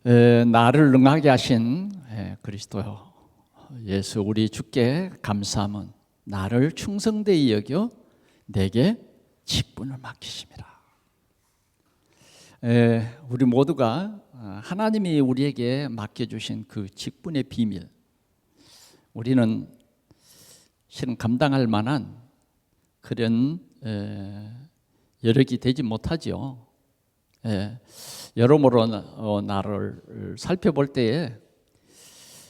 나를 능하게 하신 그리스도 예수 우리 주께 감사함은 나를 충성되이 여겨 내게 직분을 맡기심이라. 우리 모두가 하나님이 우리에게 맡겨주신 그 직분의 비밀, 우리는 실은 감당할 만한 그런 여력이 되지 못하죠. 여러모로 나를 살펴볼 때에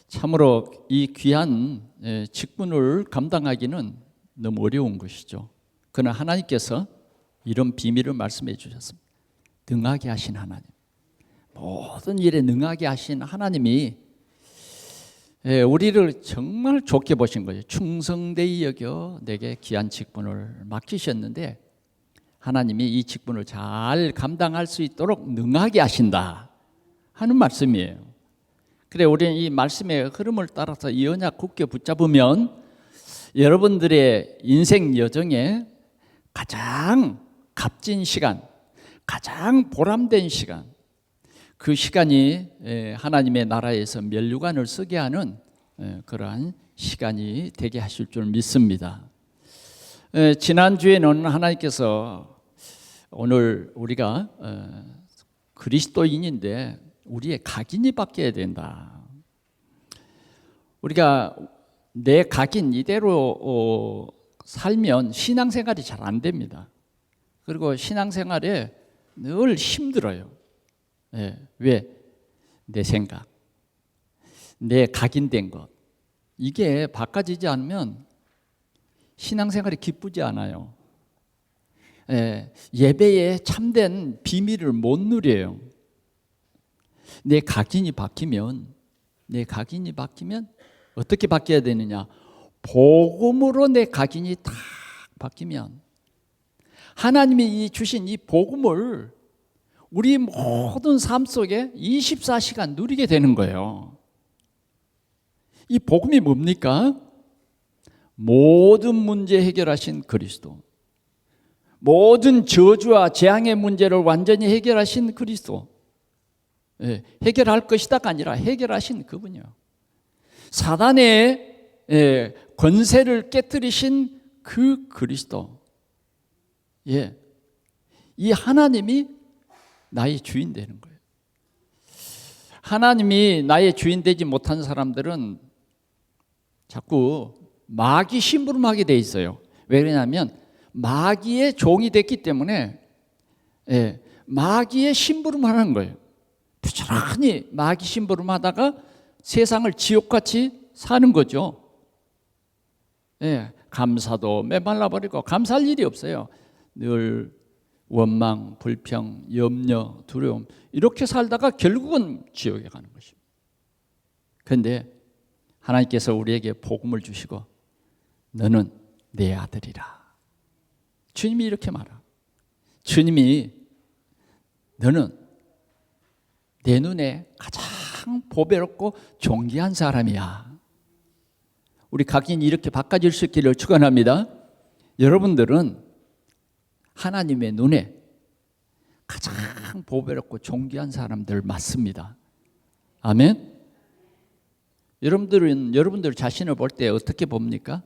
참으로 이 귀한 직분을 감당하기는 너무 어려운 것이죠. 그러나 하나님께서 이런 비밀을 말씀해 주셨습니다. 능하게 하신 하나님, 모든 일에 능하게 하신 하나님이 우리를 정말 좋게 보신 거예요. 충성되이 여겨 내게 귀한 직분을 맡기셨는데 하나님이 이 직분을 잘 감당할 수 있도록 능하게 하신다 하는 말씀이에요. 그래, 우리는 이 말씀의 흐름을 따라서 이 언약 굳게 붙잡으면 여러분들의 인생 여정에 가장 값진 시간, 가장 보람된 시간, 그 시간이 하나님의 나라에서 면류관을 쓰게 하는 그러한 시간이 되게 하실 줄 믿습니다. 지난주에는 하나님께서 오늘 우리가 그리스도인인데 우리의 각인이 바뀌어야 된다. 우리가 내 각인 이대로 살면 신앙생활이 잘 안 됩니다. 그리고 신앙생활에 늘 힘들어요. 왜? 내 생각, 내 각인된 것, 이게 바꿔지지 않으면 신앙생활이 기쁘지 않아요. 예배의 참된 비밀을 못 누려요. 내 각인이 바뀌면 어떻게 바뀌어야 되느냐? 복음으로 내 각인이 딱 바뀌면 하나님이 주신 이 복음을 우리 모든 삶 속에 24시간 누리게 되는 거예요. 이 복음이 뭡니까? 모든 문제 해결하신 그리스도, 모든 저주와 재앙의 문제를 완전히 해결하신 그리스도, 해결할 것이다가 아니라 해결하신 그분이요. 사단의 권세를 깨뜨리신 그 그리스도, 이 하나님이 나의 주인 되는 거예요. 하나님이 나의 주인 되지 못한 사람들은 자꾸 마귀 심부름하게 돼 있어요. 왜 그러냐면 마귀의 종이 됐기 때문에 마귀의 심부름하는 거예요. 부지런히 마귀 심부름하다가 세상을 지옥같이 사는 거죠. 감사도 메말라버리고 감사할 일이 없어요. 늘 원망, 불평, 염려, 두려움, 이렇게 살다가 결국은 지옥에 가는 것입니다. 그런데 하나님께서 우리에게 복음을 주시고 너는 내 아들이라. 주님이 이렇게 말하. 주님이 너는 내 눈에 가장 보배롭고 존귀한 사람이야. 우리 각인이 이렇게 바꿔질 수 있기를 축원합니다. 여러분들은 하나님의 눈에 가장 보배롭고 존귀한 사람들 맞습니다. 아멘. 여러분들 자신을 볼 때 어떻게 봅니까?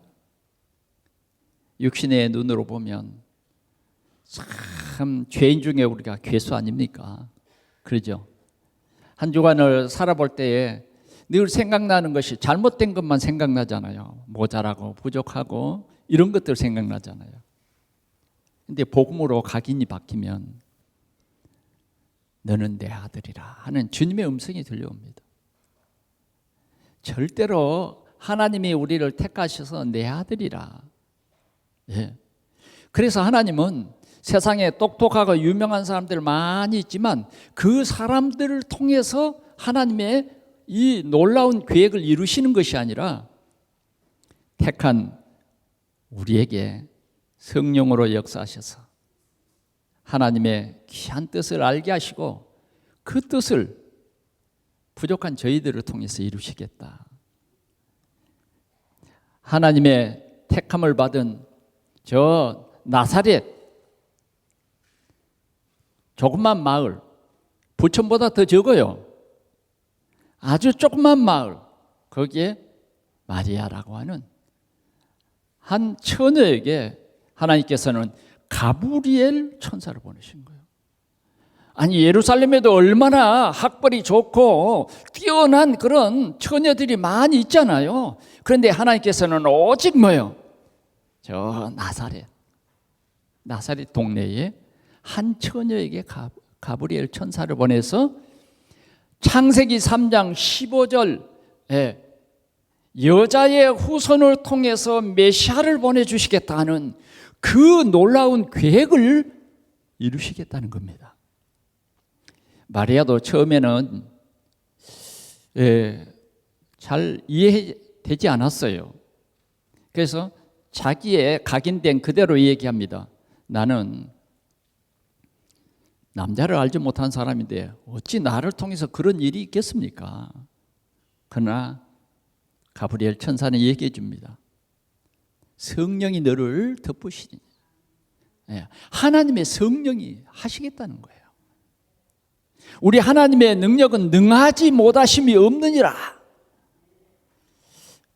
육신의 눈으로 보면 참 죄인 중에 우리가 괴수 아닙니까? 그러죠? 한 주간을 살아볼 때에 늘 생각나는 것이 잘못된 것만 생각나잖아요. 모자라고 부족하고 이런 것들 생각나잖아요. 근데 복음으로 각인이 바뀌면 너는 내 아들이라 하는 주님의 음성이 들려옵니다. 절대로 하나님이 우리를 택하셔서 내 아들이라. 그래서 하나님은 세상에 똑똑하고 유명한 사람들 많이 있지만 그 사람들을 통해서 하나님의 이 놀라운 계획을 이루시는 것이 아니라 택한 우리에게 성령으로 역사하셔서 하나님의 귀한 뜻을 알게 하시고 그 뜻을 부족한 저희들을 통해서 이루시겠다. 하나님의 택함을 받은 저 나사렛 조그만 마을, 부천보다 더 적어요. 아주 조그만 마을, 거기에 마리아라고 하는 한 처녀에게 하나님께서는 가브리엘 천사를 보내신 거예요. 아니, 예루살렘에도 얼마나 학벌이 좋고 뛰어난 그런 처녀들이 많이 있잖아요. 그런데 하나님께서는 오직 뭐예요? 저 나사렛 동네에 한 처녀에게 가브리엘 천사를 보내서 창세기 3장 15절에 여자의 후손을 통해서 메시아를 보내주시겠다는 그 놀라운 계획을 이루시겠다는 겁니다. 마리아도 처음에는 잘 이해되지 않았어요. 그래서 자기의 각인된 그대로 얘기합니다. 나는 남자를 알지 못한 사람인데 어찌 나를 통해서 그런 일이 있겠습니까? 그러나 가브리엘 천사는 얘기해 줍니다. 성령이 너를 덮으시니, 하나님의 성령이 하시겠다는 거예요. 우리 하나님의 능력은 능하지 못하심이 없느니라.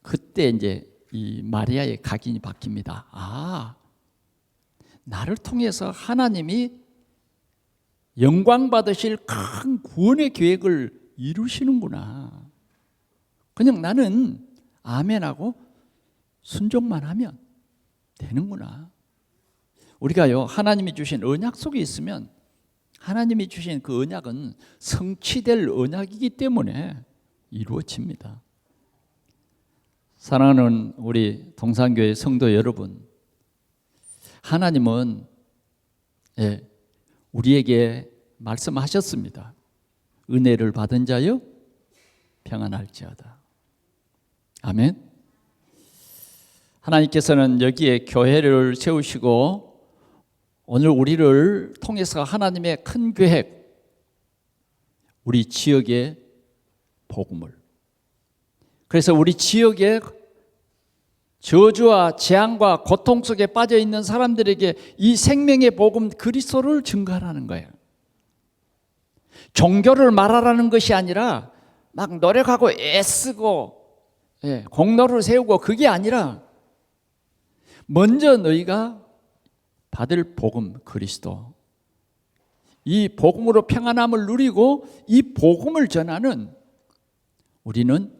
그때 이제 이 마리아의 각인이 바뀝니다. 아, 나를 통해서 하나님이 영광 받으실 큰 구원의 계획을 이루시는구나. 그냥 나는 아멘하고 순종만 하면 되는구나. 우리가요, 하나님이 주신 언약 속에 있으면 하나님이 주신 그 언약은 성취될 언약이기 때문에 이루어집니다. 사랑하는 우리 동산교회 성도 여러분, 하나님은 우리에게 말씀하셨습니다. 은혜를 받은 자여 평안할지어다. 아멘. 하나님께서는 여기에 교회를 세우시고 오늘 우리를 통해서 하나님의 큰 계획, 우리 지역의 복음을, 그래서 우리 지역의 저주와 재앙과 고통 속에 빠져 있는 사람들에게 이 생명의 복음 그리스도를 증거하라는 거예요. 종교를 말하라는 것이 아니라 막 노력하고 애쓰고 공로를 세우고, 그게 아니라 먼저 너희가 받을 복음 그리스도, 이 복음으로 평안함을 누리고 이 복음을 전하는 우리는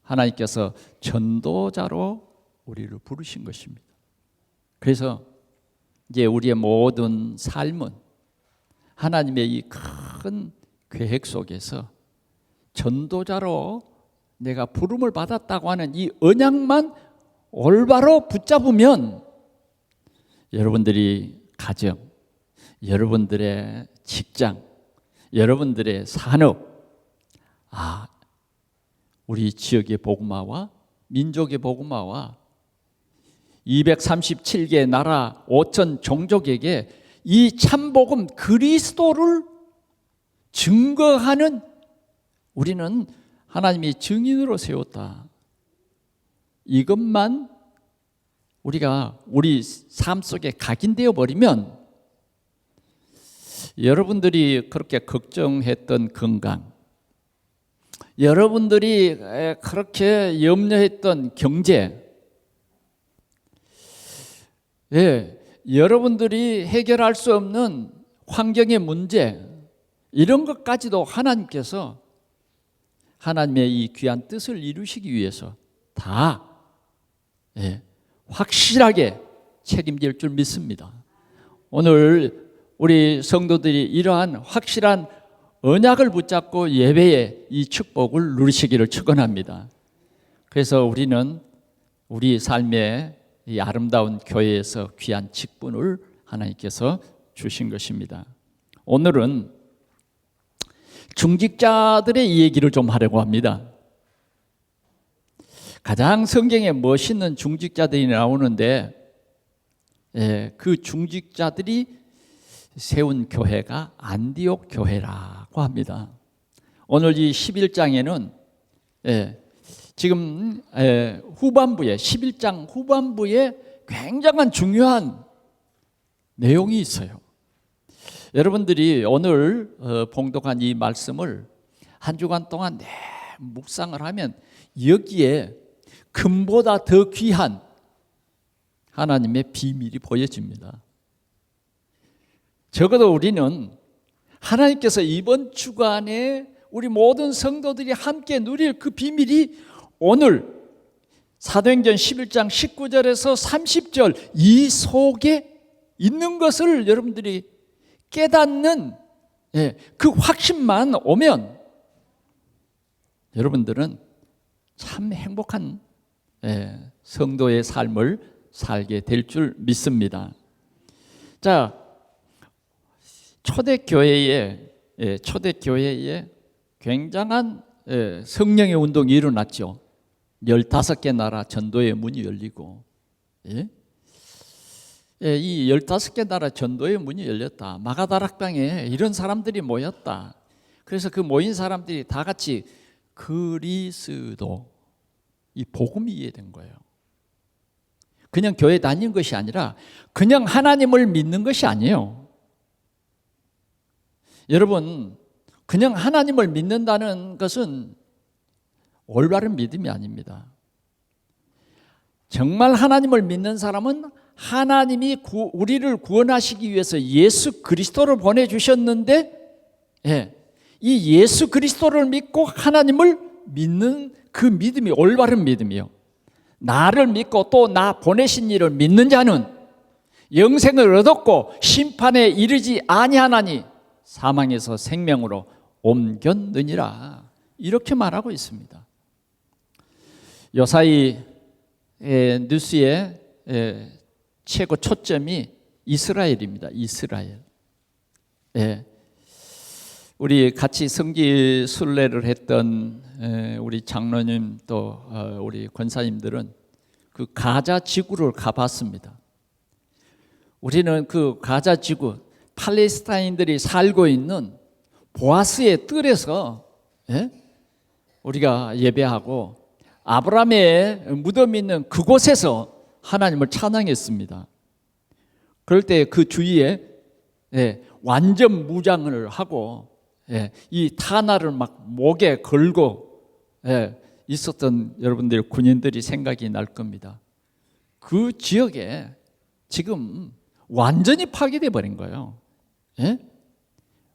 하나님께서 전도자로 우리를 부르신 것입니다. 그래서 이제 우리의 모든 삶은 하나님의 이 큰 계획 속에서 전도자로 내가 부름을 받았다고 하는 이 언약만 올바로 붙잡으면 여러분들이 가정, 여러분들의 직장, 여러분들의 산업, 우리 지역의 복음화와 민족의 복음화와 237개 나라 5천 종족에게 이 참복음 그리스도를 증거하는, 우리는 하나님이 증인으로 세웠다. 이것만 우리가 우리 삶 속에 각인되어 버리면 여러분들이 그렇게 걱정했던 건강, 여러분들이 그렇게 염려했던 경제, 여러분들이 해결할 수 없는 환경의 문제, 이런 것까지도 하나님께서 하나님의 이 귀한 뜻을 이루시기 위해서 다 확실하게 책임질 줄 믿습니다. 오늘 우리 성도들이 이러한 확실한 언약을 붙잡고 예배의 이 축복을 누리시기를 축원합니다. 그래서 우리는 우리 삶의 이 아름다운 교회에서 귀한 직분을 하나님께서 주신 것입니다. 오늘은 중직자들의 얘기를 좀 하려고 합니다. 가장 성경에 멋있는 중직자들이 나오는데 그 중직자들이 세운 교회가 안디옥 교회라고 합니다. 오늘 이 11장에는 지금 후반부에 11장 후반부에 굉장한 중요한 내용이 있어요. 여러분들이 오늘 봉독한 이 말씀을 한 주간 동안 묵상을 하면 여기에 금보다 더 귀한 하나님의 비밀이 보여집니다. 적어도 우리는 하나님께서 이번 주간에 우리 모든 성도들이 함께 누릴 그 비밀이 오늘 사도행전 11장 19절에서 30절 이 속에 있는 것을 여러분들이 깨닫는 그 확신만 오면 여러분들은 참 행복한 성도의 삶을 살게 될 줄 믿습니다. 자, 초대교회에 굉장한 성령의 운동이 일어났죠. 15개 나라 전도의 문이 열리고, 이 15개 나라 전도의 문이 열렸다. 마가다락방에 이런 사람들이 모였다. 그래서 그 모인 사람들이 다 같이 그리스도, 이 복음이 이해된 거예요. 그냥 교회 다니는 것이 아니라 그냥 하나님을 믿는 것이 아니에요. 여러분, 그냥 하나님을 믿는다는 것은 올바른 믿음이 아닙니다. 정말 하나님을 믿는 사람은 하나님이 우리를 구원하시기 위해서 예수 그리스도를 보내주셨는데, 이 예수 그리스도를 믿고 하나님을 믿는 그 믿음이 올바른 믿음이요. 나를 믿고 또 나 보내신 이를 믿는 자는 영생을 얻었고 심판에 이르지 아니하나니 사망에서 생명으로 옮겼느니라, 이렇게 말하고 있습니다. 요사이 뉴스의 최고 초점이 이스라엘입니다. 이스라엘. 우리 같이 성지 순례를 했던 우리 장로님 또 우리 권사님들은 그 가자 지구를 가봤습니다. 우리는 그 가자 지구, 팔레스타인들이 살고 있는 보아스의 뜰에서 우리가 예배하고 아브라함의 무덤이 있는 그곳에서 하나님을 찬양했습니다. 그럴 때 그 주위에 완전 무장을 하고 이 타나를 막 목에 걸고 있었던 여러분들 군인들이 생각이 날 겁니다. 그 지역에 지금 완전히 파괴돼 버린 거예요.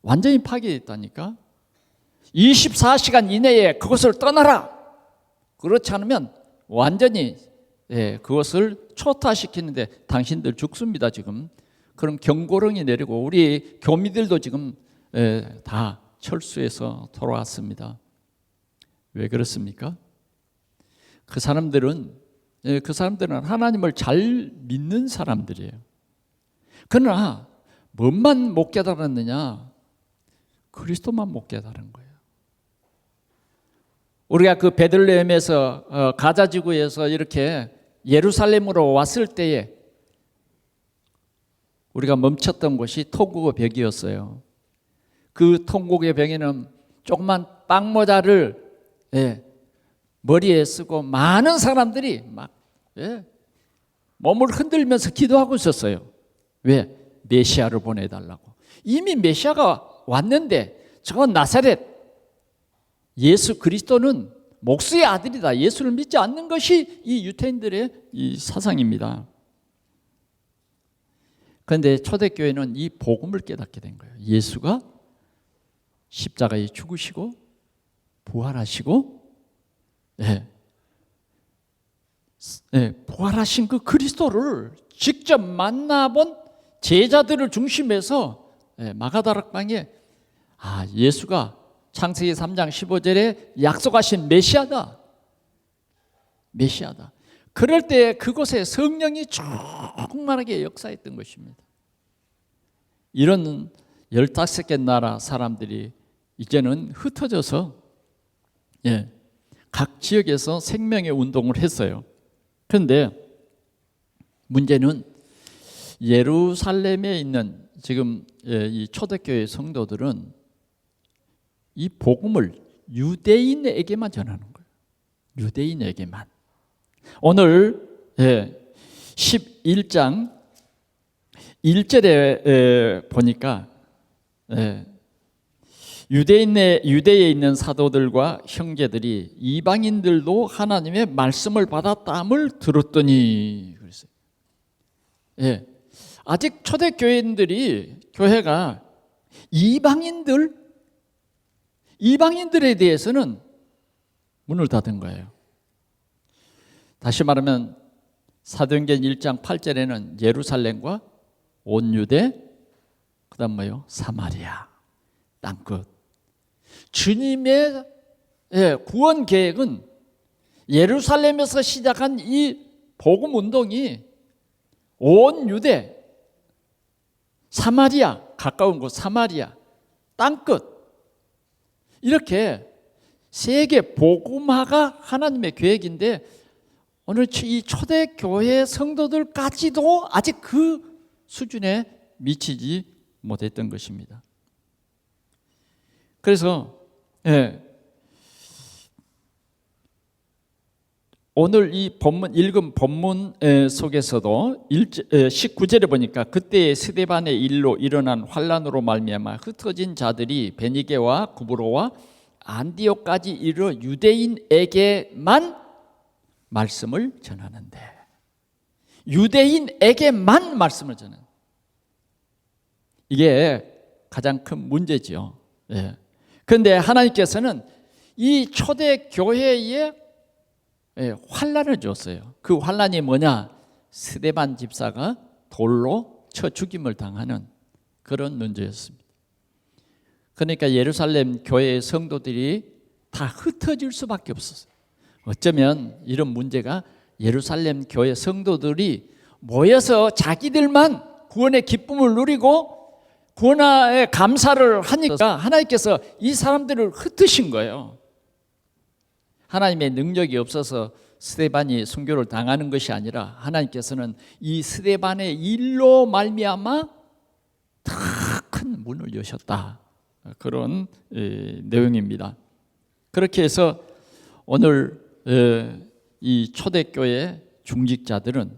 완전히 파괴됐다니까. 24시간 이내에 그것을 떠나라. 그렇지 않으면 완전히 그것을 초토화시키는데 당신들 죽습니다 지금. 그럼 경고령이 내리고 우리 교미들도 지금 다 철수해서 돌아왔습니다. 왜 그렇습니까? 그 사람들은 하나님을 잘 믿는 사람들이에요. 그러나 뭔만 못 깨달았느냐? 그리스도만 못 깨달은 거예요. 우리가 그 베들레헴에서 가자 지구에서 이렇게 예루살렘으로 왔을 때에 우리가 멈췄던 곳이 통곡의 벽이었어요. 그 통곡의 벽에는 조그만 빵모자를 머리에 쓰고 많은 사람들이 막 몸을 흔들면서 기도하고 있었어요. 왜? 메시아를 보내달라고. 이미 메시아가 왔는데 저건 나사렛 예수 그리스도는 목수의 아들이다. 예수를 믿지 않는 것이 이 유태인들의 이 사상입니다. 그런데 초대교회는 이 복음을 깨닫게 된 거예요. 예수가 십자가에 죽으시고 부활하시고 부활하신 그 그리스도를 직접 만나본 제자들을 중심해서 마가다락방에 예수가 창세기 3장 15절에 약속하신 메시아다. 메시아다. 그럴 때 그곳에 성령이 충만하게 역사했던 것입니다. 이런 15개 나라 사람들이 이제는 흩어져서 각 지역에서 생명의 운동을 했어요. 그런데 문제는 예루살렘에 있는 지금 이 초대교회 성도들은 이 복음을 유대인에게만 전하는 거예요. 유대인에게만. 오늘 11장 1절에 보니까 유대에 있는 사도들과 형제들이 이방인들도 하나님의 말씀을 받았다함을 들었더니 그랬어요. 예, 아직 초대교인들이 교회가 이방인들에 대해서는 문을 닫은 거예요. 다시 말하면 사도행전 1장 8절에는 예루살렘과 온 유대, 그다음 뭐요? 사마리아 땅끝. 주님의 구원 계획은 예루살렘에서 시작한 이 복음 운동이 온 유대, 사마리아, 가까운 곳 사마리아 땅끝, 이렇게 세계 복음화가 하나님의 계획인데 오늘 이 초대교회 성도들까지도 아직 그 수준에 미치지 못했던 것입니다. 그래서 오늘 이 읽은 본문 속에서도 19절에 보니까 그때의 스데반의 일로 일어난 환란으로 말미암아 흩어진 자들이 베니게와 구브로와 안디옥까지 이르러 유대인에게만 말씀을 전하는데, 유대인에게만 말씀을 전하는, 이게 가장 큰 문제죠. 그런데 하나님께서는 이 초대교회에 환란을 줬어요. 그 환란이 뭐냐? 스데반 집사가 돌로 쳐 죽임을 당하는 그런 문제였습니다. 그러니까 예루살렘 교회의 성도들이 다 흩어질 수밖에 없었어요. 어쩌면 이런 문제가 예루살렘 교회 성도들이 모여서 자기들만 구원의 기쁨을 누리고 구원에 감사를 하니까 하나님께서 이 사람들을 흩으신 거예요. 하나님의 능력이 없어서 스데반이 순교를 당하는 것이 아니라 하나님께서는 이 스데반의 일로 말미암아 더 큰 문을 여셨다, 그런 내용입니다. 그렇게 해서 오늘 이 초대교회 중직자들은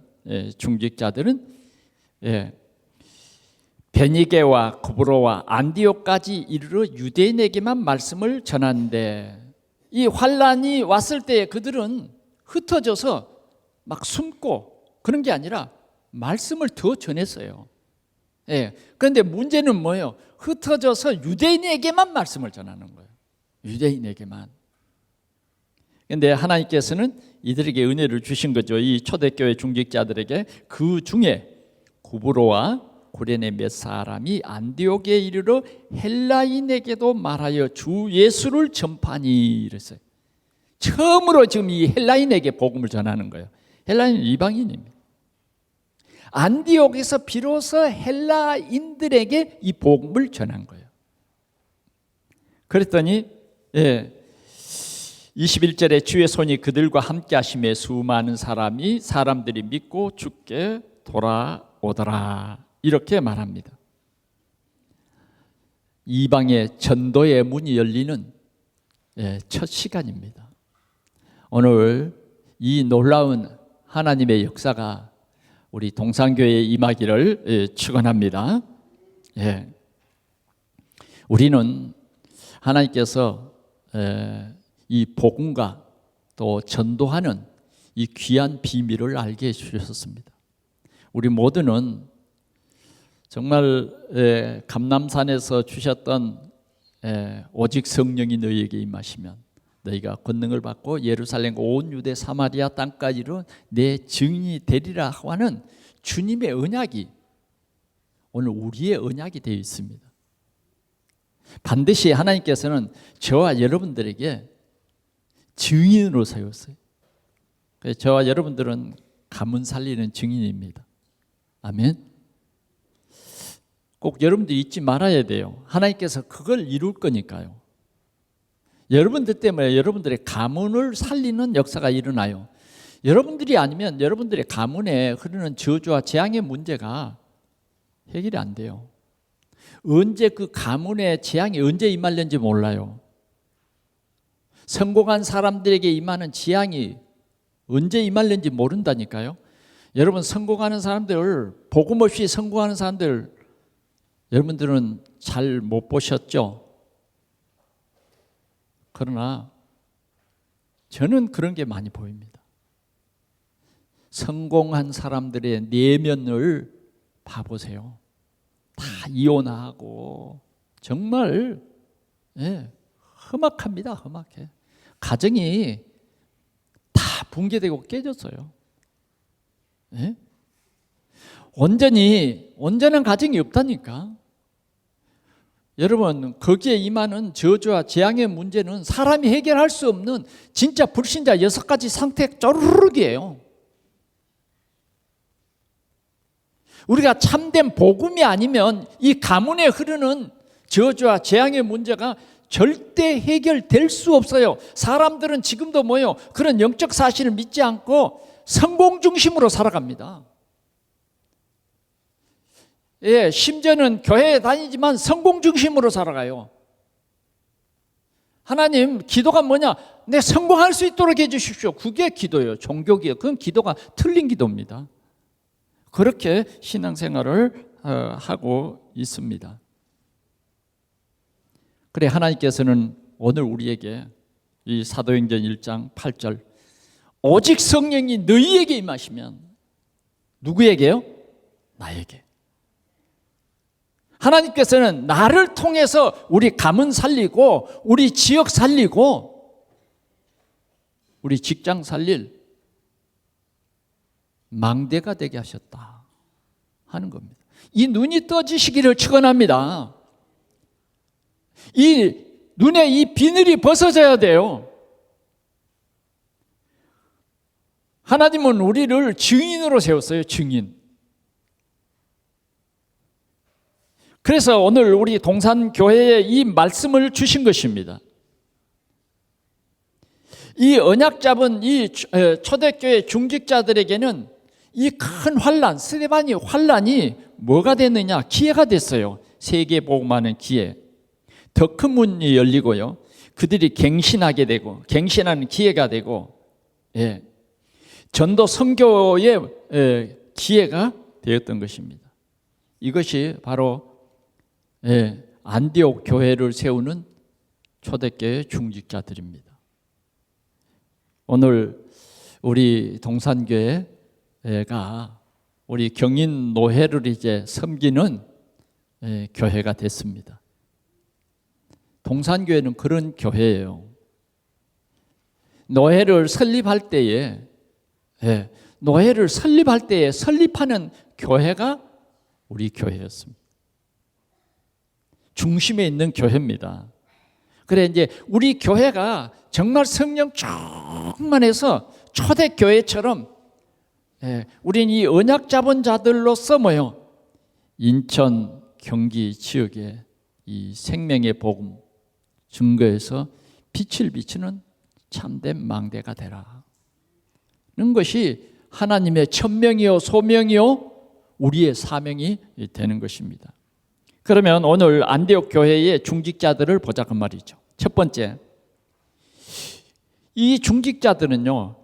베니게와 구브로와 안디옥까지 이르러 유대인에게만 말씀을 전하는데, 이 환란이 왔을 때 그들은 흩어져서 막 숨고 그런 게 아니라 말씀을 더 전했어요. 그런데 문제는 뭐예요? 흩어져서 유대인에게만 말씀을 전하는 거예요. 유대인에게만. 그런데 하나님께서는 이들에게 은혜를 주신 거죠. 이 초대교회 중직자들에게. 그 중에 구브로와 구레네 몇 사람이 안디옥에 이르러 헬라인에게도 말하여 주 예수를 전파하니 이랬어요. 처음으로 지금 이 헬라인에게 복음을 전하는 거예요. 헬라인은 이방인입니다. 안디옥에서 비로소 헬라인들에게 이 복음을 전한 거예요. 그랬더니 21절에 주의 손이 그들과 함께 하심에 수많은 사람들이 믿고 주께 돌아오더라, 이렇게 말합니다. 이방의 전도의 문이 열리는 첫 시간입니다. 오늘 이 놀라운 하나님의 역사가 우리 동산교회에 임하기를 축원합니다. 우리는 하나님께서 이 복음과 또 전도하는 이 귀한 비밀을 알게 해주셨습니다. 우리 모두는 정말 감람산에서 주셨던 오직 성령이 너희에게 임하시면 너희가 권능을 받고 예루살렘과 온 유대 사마리아 땅까지로 내 증인이 되리라 하는 주님의 언약이 오늘 우리의 언약이 되어 있습니다. 반드시 하나님께서는 저와 여러분들에게 증인으로 세웠어요. 그래서 저와 여러분들은 가문 살리는 증인입니다. 아멘. 꼭 여러분들이 잊지 말아야 돼요. 하나님께서 그걸 이룰 거니까요. 여러분들 때문에 여러분들의 가문을 살리는 역사가 일어나요. 여러분들이 아니면 여러분들의 가문에 흐르는 저주와 재앙의 문제가 해결이 안 돼요. 언제 그 가문의 재앙이 언제 임할는지 몰라요. 성공한 사람들에게 임하는 재앙이 언제 임할는지 모른다니까요. 여러분, 성공하는 사람들, 복음 없이 성공하는 사람들 여러분들은 잘 못 보셨죠? 그러나 저는 그런 게 많이 보입니다. 성공한 사람들의 내면을 봐보세요. 다 이혼하고 정말 험악합니다. 험악해. 가정이 다 붕괴되고 깨졌어요. 온전한 가정이 없다니까. 여러분, 거기에 임하는 저주와 재앙의 문제는 사람이 해결할 수 없는 진짜 불신자 6가지 상태 쪼르륵이에요. 우리가 참된 복음이 아니면 이 가문에 흐르는 저주와 재앙의 문제가 절대 해결될 수 없어요. 사람들은 지금도 그런 영적 사실을 믿지 않고 성공 중심으로 살아갑니다. 심지어는 교회에 다니지만 성공 중심으로 살아가요. 하나님, 기도가 뭐냐? 내 성공할 수 있도록 해주십시오. 그게 기도예요. 종교기요. 그건 기도가 틀린 기도입니다. 그렇게 신앙생활을 하고 있습니다. 그래, 하나님께서는 오늘 우리에게 이 사도행전 1장 8절 오직 성령이 너희에게 임하시면, 누구에게요? 나에게. 하나님께서는 나를 통해서 우리 가문 살리고 우리 지역 살리고 우리 직장 살릴 망대가 되게 하셨다 하는 겁니다. 이 눈이 떠지시기를 축원합니다. 이 눈에 이 비늘이 벗어져야 돼요. 하나님은 우리를 증인으로 세웠어요. 증인. 그래서 오늘 우리 동산교회에 이 말씀을 주신 것입니다. 이 언약 잡은 이 초대교회 중직자들에게는 이 큰 환란, 스데반이 환란이 뭐가 됐느냐? 기회가 됐어요. 세계 복음하는 기회. 더 큰 문이 열리고요. 그들이 갱신하게 되고, 갱신하는 기회가 되고, 전도 선교의 기회가 되었던 것입니다. 이것이 바로 안디옥 교회를 세우는 초대교회 중직자들입니다. 오늘 우리 동산교회가 우리 경인 노회를 이제 섬기는 교회가 됐습니다. 동산교회는 그런 교회예요. 노회를 설립할 때에 설립하는 교회가 우리 교회였습니다. 중심에 있는 교회입니다. 그래, 이제 우리 교회가 정말 성령 충만해서 초대교회처럼 우린 이 언약 잡은 자들로서 인천, 경기 지역에 이 생명의 복음 증거해서 빛을 비추는 참된 망대가 되라. 는 것이 하나님의 천명이요 소명이요 우리의 사명이 되는 것입니다. 그러면 오늘 안디옥 교회의 중직자들을 보자 그 말이죠. 첫 번째, 이 중직자들은요,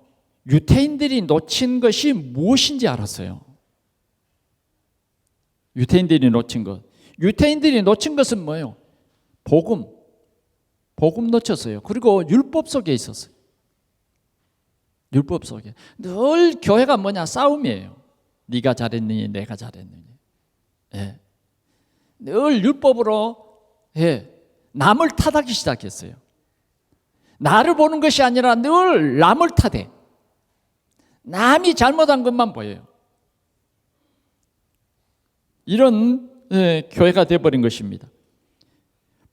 유대인들이 놓친 것이 무엇인지 알았어요. 유대인들이 놓친 것은 뭐예요? 복음 놓쳤어요. 그리고 율법 속에 있었어요. 율법 속에 늘 교회가 뭐냐? 싸움이에요. 네가 잘했느니 내가 잘했느니. 늘 율법으로 남을 탓하기 시작했어요. 나를 보는 것이 아니라 늘 남을 탓해. 남이 잘못한 것만 보여요. 이런 교회가 되어버린 것입니다.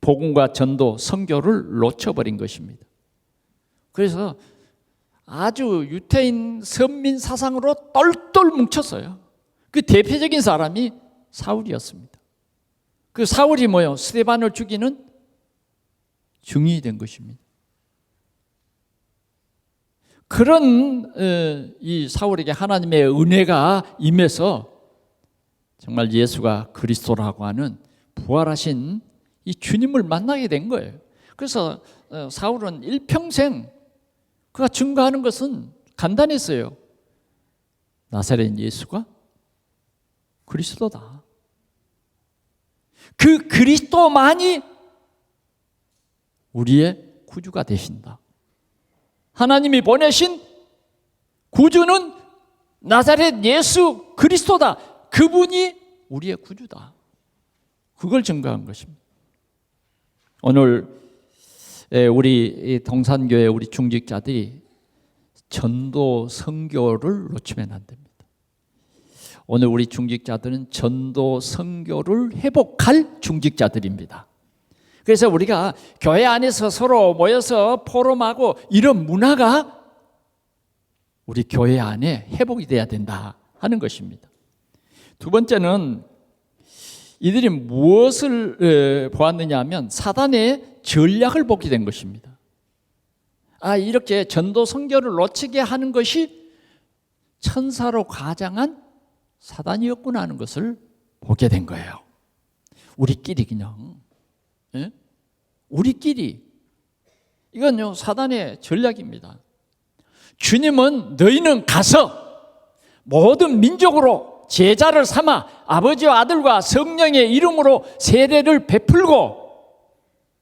복음과 전도, 선교를 놓쳐버린 것입니다. 그래서 아주 유태인 선민 사상으로 똘똘 뭉쳤어요. 그 대표적인 사람이 사울이었습니다. 그 사울이 뭐예요? 스데반을 죽이는 증인이 된 것입니다. 그런 이 사울에게 하나님의 은혜가 임해서 정말 예수가 그리스도라고 하는 부활하신 이 주님을 만나게 된 거예요. 그래서 사울은 일평생 그가 증거하는 것은 간단했어요. 나사렛 예수가 그리스도다. 그 그리스도만이 우리의 구주가 되신다. 하나님이 보내신 구주는 나사렛 예수 그리스도다. 그분이 우리의 구주다. 그걸 증거한 것입니다. 오늘 우리 동산교회 우리 중직자들이 전도 선교를 놓치면 안 됩니다. 오늘 우리 중직자들은 전도 선교를 회복할 중직자들입니다. 그래서 우리가 교회 안에서 서로 모여서 포럼하고 이런 문화가 우리 교회 안에 회복이 돼야 된다 하는 것입니다. 두 번째는 이들이 무엇을 보았느냐 하면 사단의 전략을 보게 된 것입니다. 이렇게 전도 선교를 놓치게 하는 것이 천사로 가장한 사단이었구나 하는 것을 보게 된 거예요. 우리끼리 그냥 우리끼리 이건요 사단의 전략입니다. 주님은 너희는 가서 모든 민족으로 제자를 삼아 아버지와 아들과 성령의 이름으로 세례를 베풀고,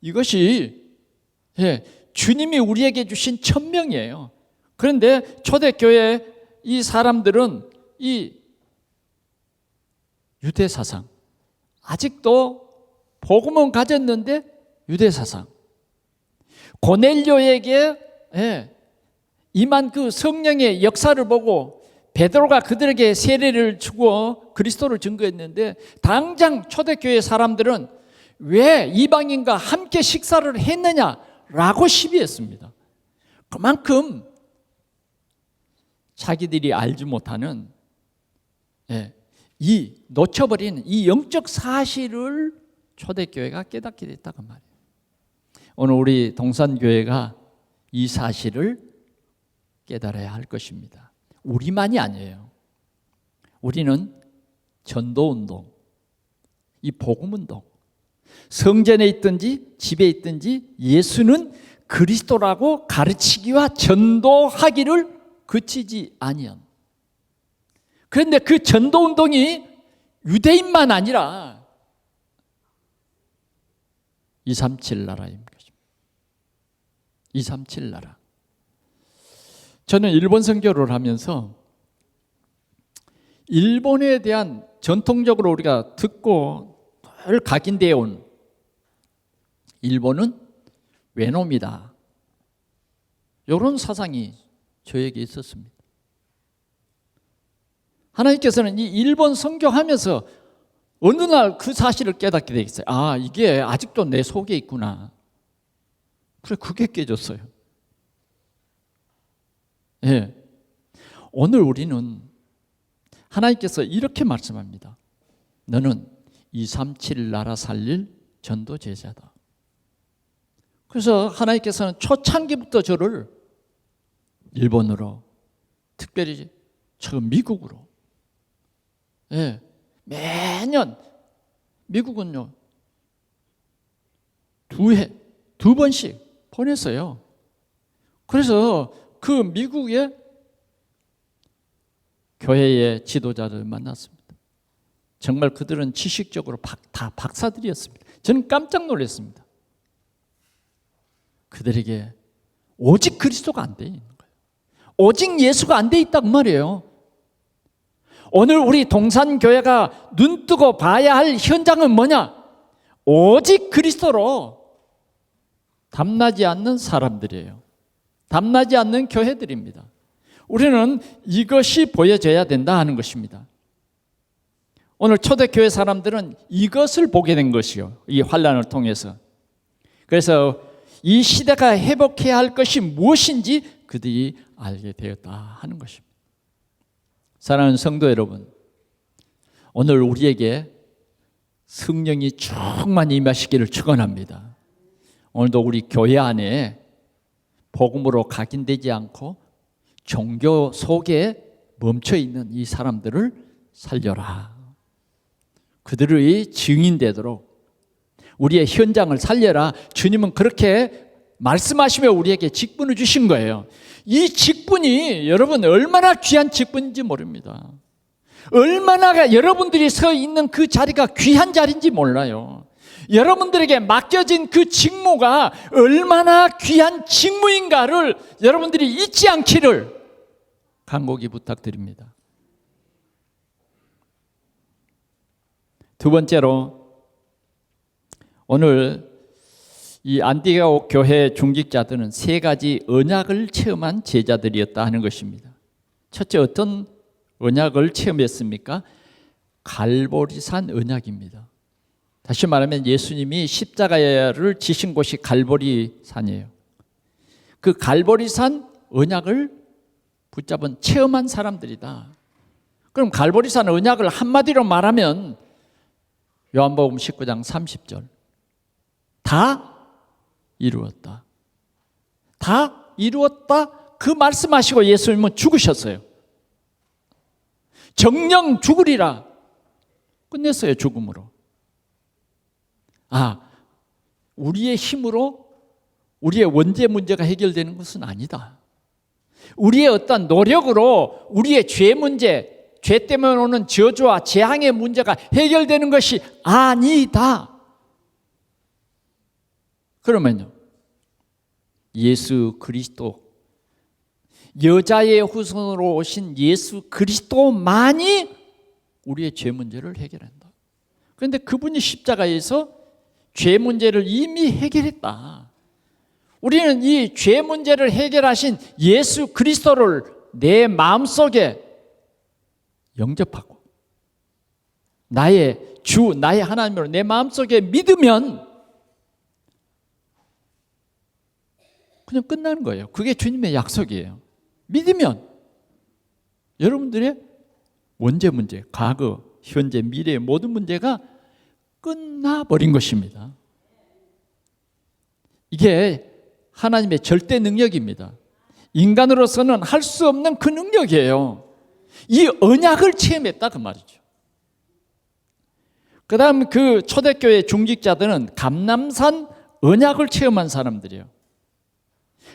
이것이 주님이 우리에게 주신 천명이에요. 그런데 초대교회 이 사람들은 이 유대사상, 아직도 복음은 가졌는데 유대사상, 고넬료에게 임한 그 성령의 역사를 보고 베드로가 그들에게 세례를 주고 그리스도를 증거했는데, 당장 초대교회 사람들은 왜 이방인과 함께 식사를 했느냐라고 시비했습니다. 그만큼 자기들이 알지 못하는 이 놓쳐버린 이 영적 사실을 초대교회가 깨닫게 됐다고 말이에요. 오늘 우리 동산교회가 이 사실을 깨달아야 할 것입니다. 우리만이 아니에요. 우리는 전도운동, 이 복음운동, 성전에 있든지 집에 있든지 예수는 그리스도라고 가르치기와 전도하기를 그치지 아니함. 그런데 그 전도운동이 유대인만 아니라 237 나라인 것입니다. 237 나라. 저는 일본 선교를 하면서 일본에 대한 전통적으로 우리가 듣고 늘 각인되어 온 일본은 외놈이다, 이런 사상이 저에게 있었습니다. 하나님께서는 이 일본 선교하면서 어느 날 그 사실을 깨닫게 되겠어요. 이게 아직도 내 속에 있구나. 그래, 그게 깨졌어요. 오늘 우리는 하나님께서 이렇게 말씀합니다. 너는 237 나라 살릴 전도 제자다. 그래서 하나님께서는 초창기부터 저를 일본으로, 특별히 저 미국으로, 매년 미국은요 2번씩 보냈어요. 그래서 그 미국의 교회의 지도자를 만났습니다. 정말 그들은 지식적으로 다 박사들이었습니다. 저는 깜짝 놀랐습니다. 그들에게 오직 그리스도가 안 돼 있는 거예요. 오직 예수가 안 돼 있다고 말이에요. 오늘 우리 동산교회가 눈뜨고 봐야 할 현장은 뭐냐? 오직 그리스도로 담나지 않는 사람들이에요. 담나지 않는 교회들입니다. 우리는 이것이 보여져야 된다 하는 것입니다. 오늘 초대교회 사람들은 이것을 보게 된 것이요, 이 환난을 통해서. 그래서 이 시대가 회복해야 할 것이 무엇인지 그들이 알게 되었다 하는 것입니다. 사랑하는 성도 여러분, 오늘 우리에게 성령이 충만히 임하시기를 축원합니다. 오늘도 우리 교회 안에 복음으로 각인되지 않고 종교 속에 멈춰있는 이 사람들을 살려라. 그들의 증인되도록 우리의 현장을 살려라. 주님은 그렇게 말씀하시며 우리에게 직분을 주신 거예요. 이 직분이 여러분 얼마나 귀한 직분인지 모릅니다. 얼마나 여러분들이 서 있는 그 자리가 귀한 자리인지 몰라요. 여러분들에게 맡겨진 그 직무가 얼마나 귀한 직무인가를 여러분들이 잊지 않기를 간곡히 부탁드립니다. 두 번째로, 오늘 이 안디옥 교회 중직자들은 세 가지 언약을 체험한 제자들이었다 하는 것입니다. 첫째, 어떤 언약을 체험했습니까? 갈보리산 언약입니다. 다시 말하면 예수님이 십자가를 지신 곳이 갈보리산이에요. 그 갈보리산 언약을 붙잡은 체험한 사람들이다. 그럼 갈보리산 언약을 한마디로 말하면 요한복음 19장 30절, 다 이루었다. 다 이루었다. 그 말씀하시고 예수님은 죽으셨어요. 정령 죽으리라. 끝냈어요, 죽음으로. 우리의 힘으로 우리의 원죄 문제가 해결되는 것은 아니다. 우리의 어떤 노력으로 우리의 죄 문제, 죄 때문에 오는 저주와 재앙의 문제가 해결되는 것이 아니다. 그러면요, 예수 그리스도, 여자의 후손으로 오신 예수 그리스도만이 우리의 죄 문제를 해결한다. 그런데 그분이 십자가에서 죄 문제를 이미 해결했다. 우리는 이 죄 문제를 해결하신 예수 그리스도를 내 마음속에 영접하고 나의 주, 나의 하나님으로 내 마음속에 믿으면 그냥 끝나는 거예요. 그게 주님의 약속이에요. 믿으면 여러분들의 원죄 문제, 과거, 현재, 미래의 모든 문제가 끝나버린 것입니다. 이게 하나님의 절대 능력입니다. 인간으로서는 할 수 없는 그 능력이에요. 이 언약을 체험했다 그 말이죠. 그 다음 그 초대교회 중직자들은 감람산 언약을 체험한 사람들이에요.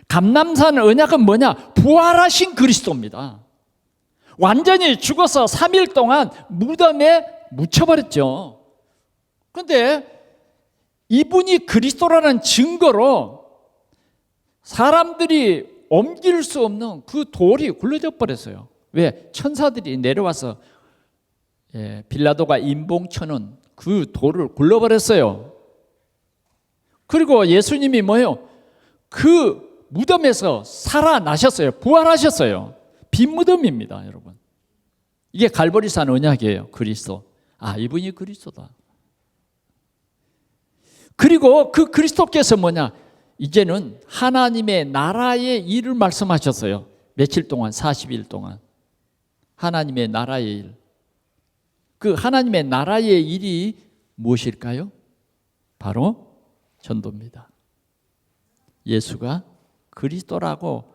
감람산 언약은 뭐냐? 부활하신 그리스도입니다. 완전히 죽어서 3일 동안 무덤에 묻혀버렸죠. 그런데 이분이 그리스도라는 증거로 사람들이 옮길 수 없는 그 돌이 굴러져 버렸어요. 왜? 천사들이 내려와서 빌라도가 임봉쳐는 그 돌을 굴러버렸어요. 그리고 예수님이 뭐예요? 그 무덤에서 살아나셨어요. 부활하셨어요. 빈 무덤입니다, 여러분. 이게 갈보리산 언약이에요. 그리스도. 이분이 그리스도다. 그리고 그 그리스도께서 뭐냐? 이제는 하나님의 나라의 일을 말씀하셨어요. 며칠 동안, 40일 동안. 하나님의 나라의 일. 그 하나님의 나라의 일이 무엇일까요? 바로 전도입니다. 예수가 그리스도라고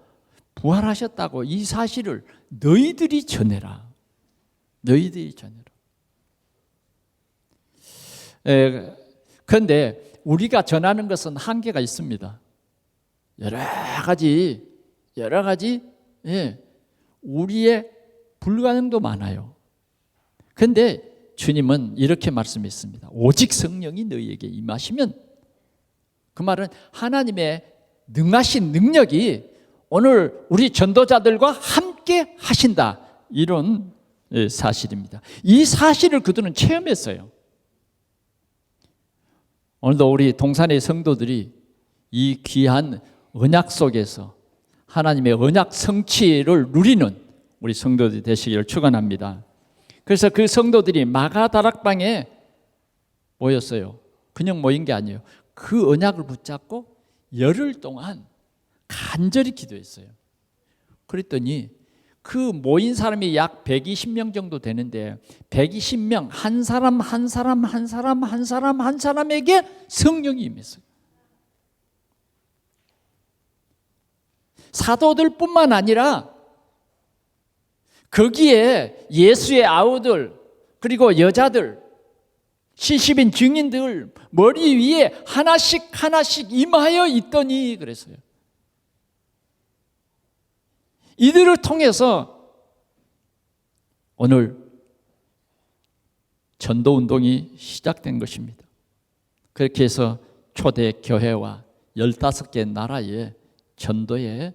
부활하셨다고 이 사실을 너희들이 전해라. 너희들이 전해라. 그런데 우리가 전하는 것은 한계가 있습니다. 여러 가지 우리의 불가능도 많아요. 그런데 주님은 이렇게 말씀했습니다. 오직 성령이 너희에게 임하시면, 그 말은 하나님의 능하신 능력이 오늘 우리 전도자들과 함께 하신다, 이런 사실입니다. 이 사실을 그들은 체험했어요. 오늘도 우리 동산의 성도들이 이 귀한 언약 속에서 하나님의 언약 성취를 누리는 우리 성도들이 되시기를 축원합니다. 그래서 그 성도들이 마가다락방에 모였어요. 그냥 모인 게 아니에요. 그 언약을 붙잡고 열흘 동안 간절히 기도했어요. 그랬더니 그 모인 사람이 약 120명 정도 되는데 120명 한 사람 한 사람 한 사람 한 사람 한 사람에게 성령이 임했어요. 사도들뿐만 아니라 거기에 예수의 아우들, 그리고 여자들, 70인 증인들 머리 위에 하나씩 임하여 있더니 그랬어요. 이들을 통해서 오늘 전도운동이 시작된 것입니다. 그렇게 해서 초대 교회와 15개 나라의 전도의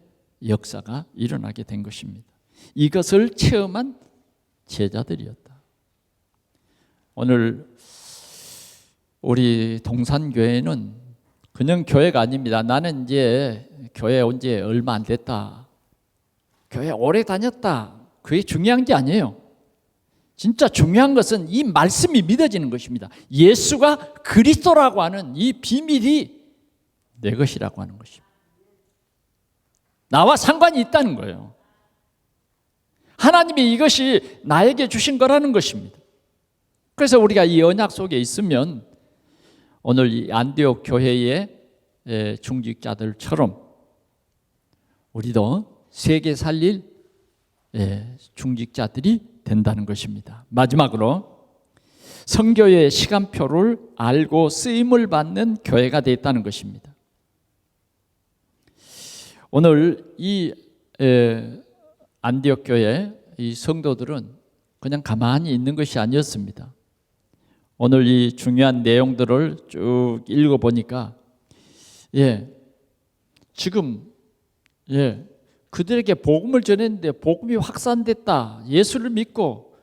역사가 일어나게 된 것입니다. 이것을 체험한 제자들이었다. 오늘 우리 동산교회는 그냥 교회가 아닙니다. 나는 이제 교회 온 지 얼마 안 됐다, 교회 오래 다녔다, 그게 중요한 게 아니에요. 진짜 중요한 것은 이 말씀이 믿어지는 것입니다. 예수가 그리스도라고 하는 이 비밀이 내 것이라고 하는 것입니다. 나와 상관이 있다는 거예요. 하나님이 이것이 나에게 주신 거라는 것입니다. 그래서 우리가 이 언약 속에 있으면 오늘 이 안디옥 교회의 중직자들처럼 우리도 세계 살릴 중직자들이 된다는 것입니다. 마지막으로 선교의 시간표를 알고 쓰임을 받는 교회가 되었다는 것입니다. 오늘 이 안디옥 교회 이 성도들은 그냥 가만히 있는 것이 아니었습니다. 오늘 이 중요한 내용들을 쭉 읽어보니까 지금 그들에게 복음을 전했는데 복음이 확산됐다, 예수를 믿고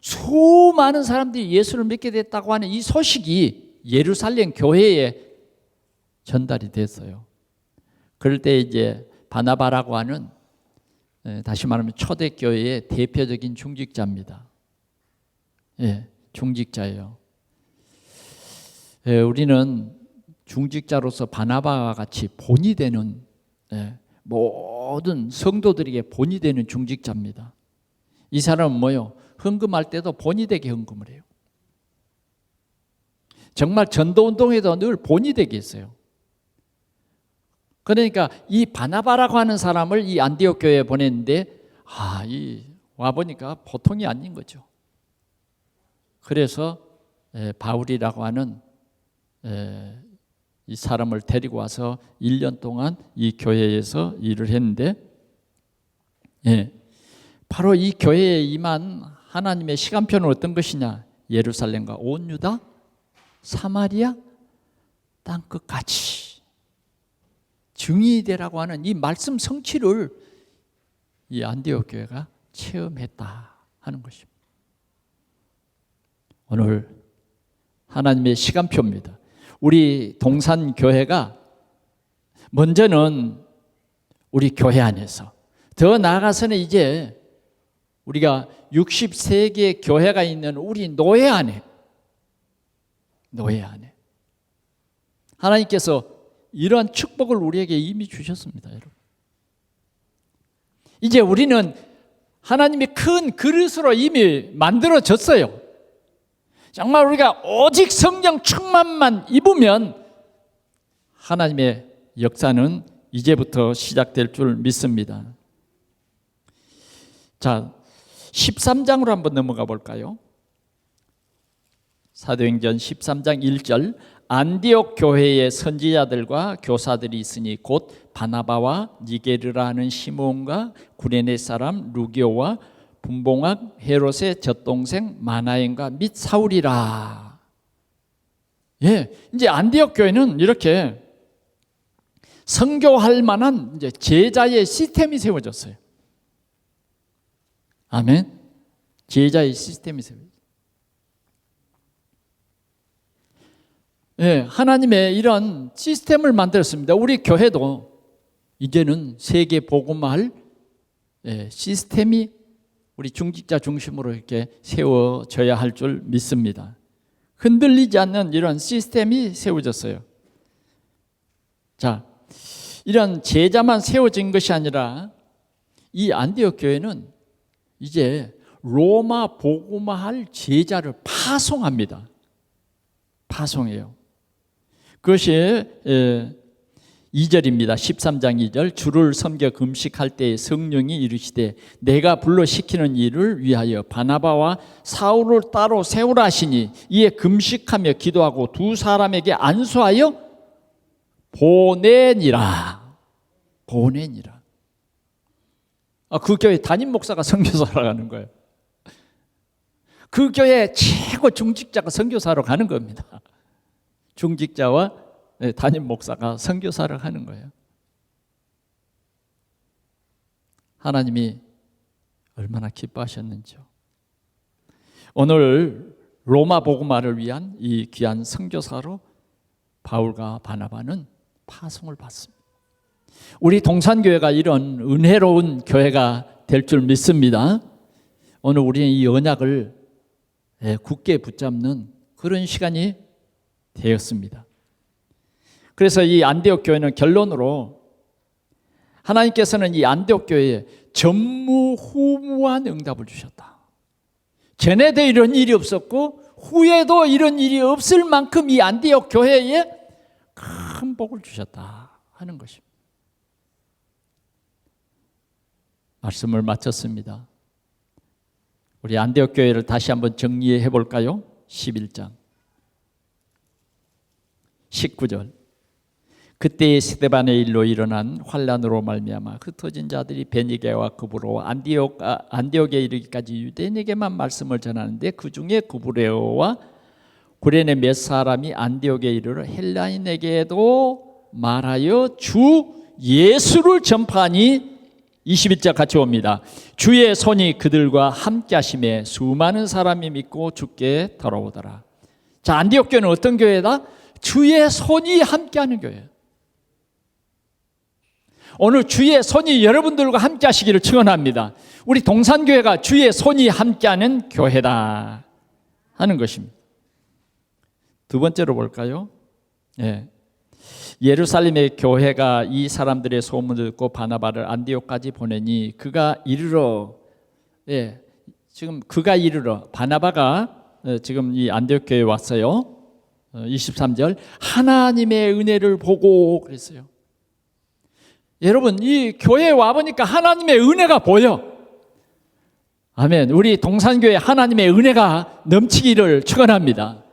수많은 사람들이 예수를 믿게 됐다고 하는 이 소식이 예루살렘 교회에 전달이 됐어요. 그럴 때 이제 바나바라고 하는, 다시 말하면 초대교회의 대표적인 중직자입니다. 중직자예요. 우리는 중직자로서 바나바와 같이 본이 되는, 모든 성도들에게 본이 되는 중직자입니다. 이 사람은 뭐요? 헌금할 때도 본이 되게 헌금을 해요. 정말 전도운동에도 늘 본이 되게 했어요. 그러니까 이 바나바라고 하는 사람을 이 안디옥 교회에 보냈는데 와보니까 보통이 아닌 거죠. 그래서 바울이라고 하는 이 사람을 데리고 와서 1년 동안 이 교회에서 일을 했는데, 바로 이 교회에 임한 하나님의 시간표는 어떤 것이냐? 예루살렘과 온 유다, 사마리아, 땅끝까지 증인이 되라고 하는 이 말씀 성취를 이 안디옥 교회가 체험했다 하는 것입니다. 오늘 하나님의 시간표입니다. 우리 동산교회가 먼저는 우리 교회 안에서, 더 나아가서는 이제 우리가 63개 교회가 있는 우리 노예 안에 하나님께서 이러한 축복을 우리에게 이미 주셨습니다. 여러분, 이제 우리는 하나님이 큰 그릇으로 이미 만들어졌어요. 정말 우리가 오직 성령 충만만 입으면 하나님의 역사는 이제부터 시작될 줄 믿습니다. 자, 13장으로 한번 넘어가 볼까요? 사도행전 13장 1절, 안디옥 교회의 선지자들과 교사들이 있으니 곧 바나바와 니게르라 하는 시몬과 구레네 사람 루기오와 분봉학 헤롯의 젖동생 마나엔과 및 사울이라. 이제 안디옥 교회는 이렇게 선교할 만한 이제 제자의 시스템이 세워졌어요. 아멘. 제자의 시스템이 세워졌어요. 하나님의 이런 시스템을 만들었습니다. 우리 교회도 이제는 세계 복음화할 시스템이 우리 중직자 중심으로 이렇게 세워져야 할 줄 믿습니다. 흔들리지 않는 이런 시스템이 세워졌어요. 자, 이런 제자만 세워진 것이 아니라 이 안디옥 교회는 이제 로마 복음화할 제자를 파송합니다. 파송해요. 그것이 2절입니다. 13장 2절, 주를 섬겨 금식할 때 성령이 이르시되 내가 불러 시키는 일을 위하여 바나바와 사울을 따로 세우라 하시니 이에 금식하며 기도하고 두 사람에게 안수하여 보내니라. 그 교회 담임 목사가 선교사로 가는 거예요. 그 교회 최고 중직자가 선교사로 가는 겁니다. 중직자와 담임 목사가 선교사를 하는 거예요. 하나님이 얼마나 기뻐하셨는지요. 오늘 로마 복음화를 위한 이 귀한 선교사로 바울과 바나바는 파송을 받습니다. 우리 동산교회가 이런 은혜로운 교회가 될 줄 믿습니다. 오늘 우리는 이 언약을 굳게 붙잡는 그런 시간이 되었습니다. 그래서 이 안디옥 교회는 결론으로 하나님께서는 이 안디옥 교회에 전무후무한 응답을 주셨다. 전에도 이런 일이 없었고 후에도 이런 일이 없을 만큼 이 안디옥 교회에 큰 복을 주셨다 하는 것입니다. 말씀을 마쳤습니다. 우리 안디옥 교회를 다시 한번 정리해 볼까요? 11장 19절. 그때의 스데반의 일로 일어난 환란으로 말미암아 흩어진 자들이 베니게와 구브로 안디옥에 이르기까지 유대인에게만 말씀을 전하는데 그 중에 구브레오와 구레네 몇 사람이 안디옥에 이르러 헬라인에게도 말하여 주 예수를 전파하니 21절 같이 옵니다. 주의 손이 그들과 함께 하심에 수많은 사람이 믿고 주께 돌아오더라. 자, 안디옥 교회는 어떤 교회다? 주의 손이 함께하는 교회예요. 오늘 주의 손이 여러분들과 함께 하시기를 축원합니다. 우리 동산교회가 주의 손이 함께하는 교회다 하는 것입니다. 두 번째로 볼까요? 예루살렘의 교회가 이 사람들의 소문을 듣고 바나바를 안디옥까지 보내니 그가 이르러 바나바가 지금 이 안디옥 교회에 왔어요. 23절 하나님의 은혜를 보고 그랬어요. 여러분, 이 교회에 와보니까 하나님의 은혜가 보여. 아멘. 우리 동산교회 하나님의 은혜가 넘치기를 축원합니다.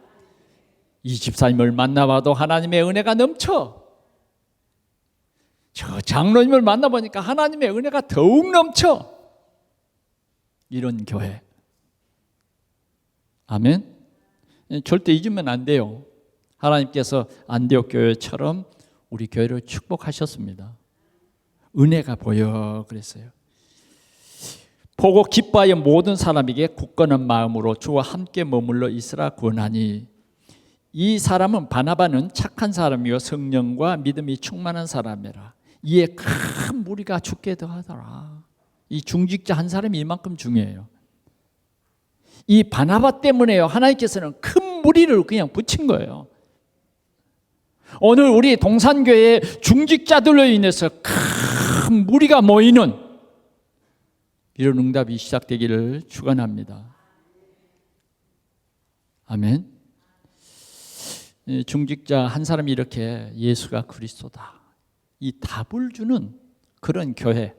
이 집사님을 만나봐도 하나님의 은혜가 넘쳐. 저 장로님을 만나보니까 하나님의 은혜가 더욱 넘쳐. 이런 교회. 아멘. 절대 잊으면 안 돼요. 하나님께서 안디옥 교회처럼 우리 교회를 축복하셨습니다. 은혜가 보여 그랬어요. 보고 기뻐하여 모든 사람에게 굳건한 마음으로 주와 함께 머물러 있으라 권하니. 이 사람은 바나바는 착한 사람이요 성령과 믿음이 충만한 사람이라. 이에 큰 무리가 죽게 더하더라. 이 중직자 한 사람이 이만큼 중요해요. 이 바나바 때문에요 하나님께서는 큰 무리를 그냥 붙인 거예요. 오늘 우리 동산교회 중직자들로 인해서 큰 무리가 모이는 이런 응답이 시작되기를 축원합니다. 아멘. 중직자 한 사람이 이렇게 예수가 그리스도다 이 답을 주는 그런 교회,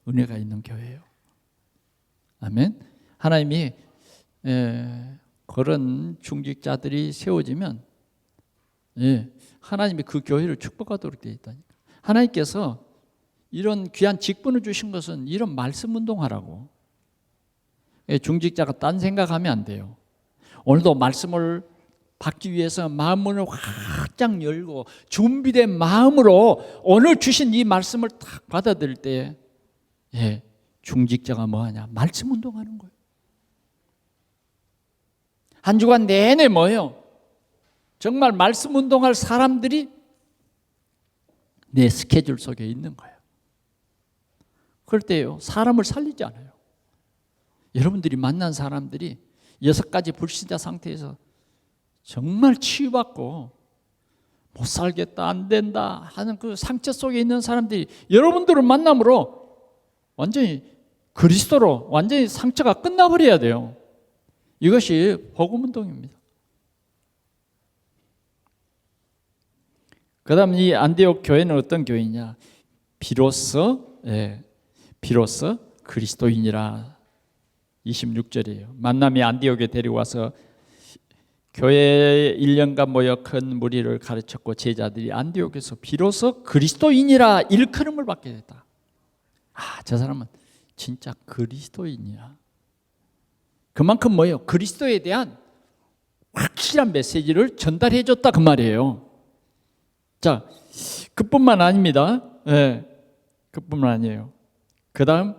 은혜가 있는 교회예요. 아멘. 하나님이 그런 중직자들이 세워지면 하나님이 그 교회를 축복하도록 되어 있다니까. 하나님께서 이런 귀한 직분을 주신 것은 이런 말씀 운동하라고. 중직자가 딴 생각하면 안 돼요. 오늘도 말씀을 받기 위해서 마음문을 활짝 열고 준비된 마음으로 오늘 주신 이 말씀을 딱 받아들일 때 중직자가 뭐하냐? 말씀 운동하는 거예요. 한 주간 내내 뭐예요? 정말 말씀 운동할 사람들이 내 스케줄 속에 있는 거예요. 그럴 때요 사람을 살리지 않아요. 여러분들이 만난 사람들이 6가지 불신자 상태에서 정말 치유받고 못 살겠다 안 된다 하는 그 상처 속에 있는 사람들이 여러분들을 만남으로 완전히 그리스도로 완전히 상처가 끝나버려야 돼요. 이것이 복음운동입니다. 그 다음 이 안디옥 교회는 어떤 교회냐? 비로소 그리스도인이라. 26절이에요. 만남이 안디옥에 데려와서 교회에 1년간 모여 큰 무리를 가르쳤고 제자들이 안디옥에서 비로소 그리스도인이라 일컬음을 받게 됐다. 저 사람은 진짜 그리스도인이야. 그만큼 뭐예요? 그리스도에 대한 확실한 메시지를 전달해 줬다 그 말이에요. 자, 그뿐만 아닙니다. 예, 그뿐만 아니에요. 그 다음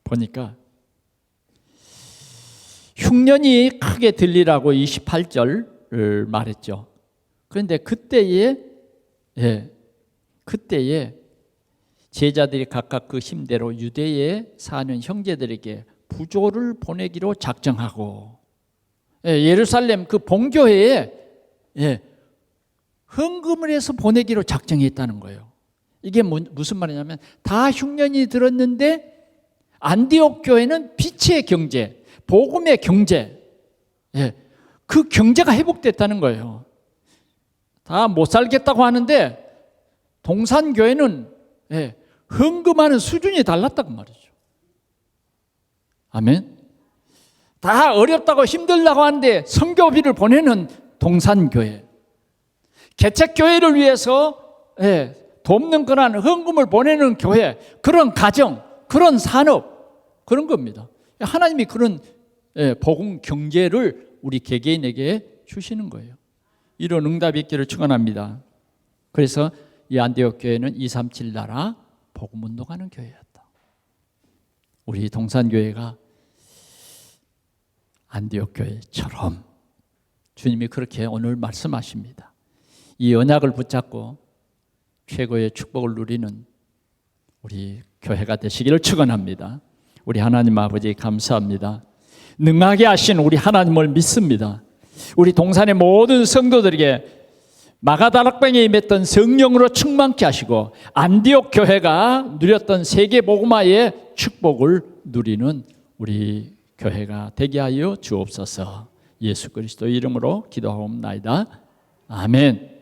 보니까 흉년이 크게 들리라고 28절을 말했죠. 그런데 그때에 제자들이 각각 그 힘대로 유대에 사는 형제들에게 부조를 보내기로 작정하고, 예루살렘 그 본교회에 헌금을 해서 보내기로 작정했다는 거예요. 이게 무슨 말이냐면 다 흉년이 들었는데 안디옥 교회는 빛의 경제, 복음의 경제, 그 경제가 회복됐다는 거예요. 다 못 살겠다고 하는데 동산교회는 헌금하는 수준이 달랐다고 말이죠. 아멘. 다 어렵다고 힘들다고 하는데 선교비를 보내는 동산교회, 개척교회를 위해서 돕는 그런 헌금을 보내는 교회, 그런 가정, 그런 산업, 그런 겁니다. 하나님이 그런 복음 경제를 우리 개개인에게 주시는 거예요. 이런 응답이 있기를 축원합니다. 그래서 이 안디옥 교회는 237 나라 복음 운동하는 교회였다. 우리 동산교회가 안디옥 교회처럼 주님이 그렇게 오늘 말씀하십니다. 이 언약을 붙잡고 최고의 축복을 누리는 우리 교회가 되시기를 축원합니다. 우리 하나님 아버지 감사합니다. 능하게 하신 우리 하나님을 믿습니다. 우리 동산의 모든 성도들에게 마가다락방에 임했던 성령으로 충만케 하시고 안디옥 교회가 누렸던 세계 복음화의 축복을 누리는 우리 교회가 되게 하여 주옵소서. 예수 그리스도 이름으로 기도하옵나이다. 아멘.